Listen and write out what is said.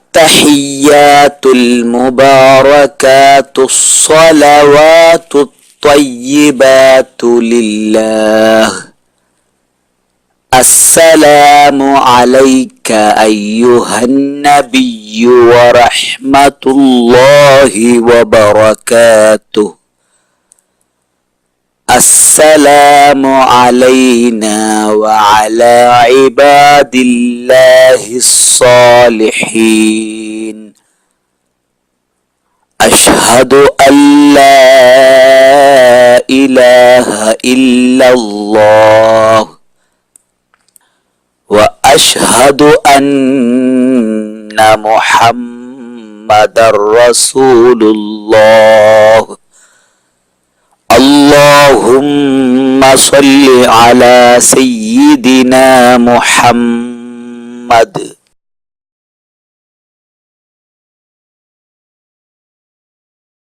التحيات المباركات الصلوات الطيبات لله. السلام عليك أيها النبي ورحمة الله وبركاته. السلام علينا وعلى عباد الله الصالحين. أشهد أن لا إله إلا الله وأشهد أن محمدا رسول الله. اللهم صل على سيدنا محمد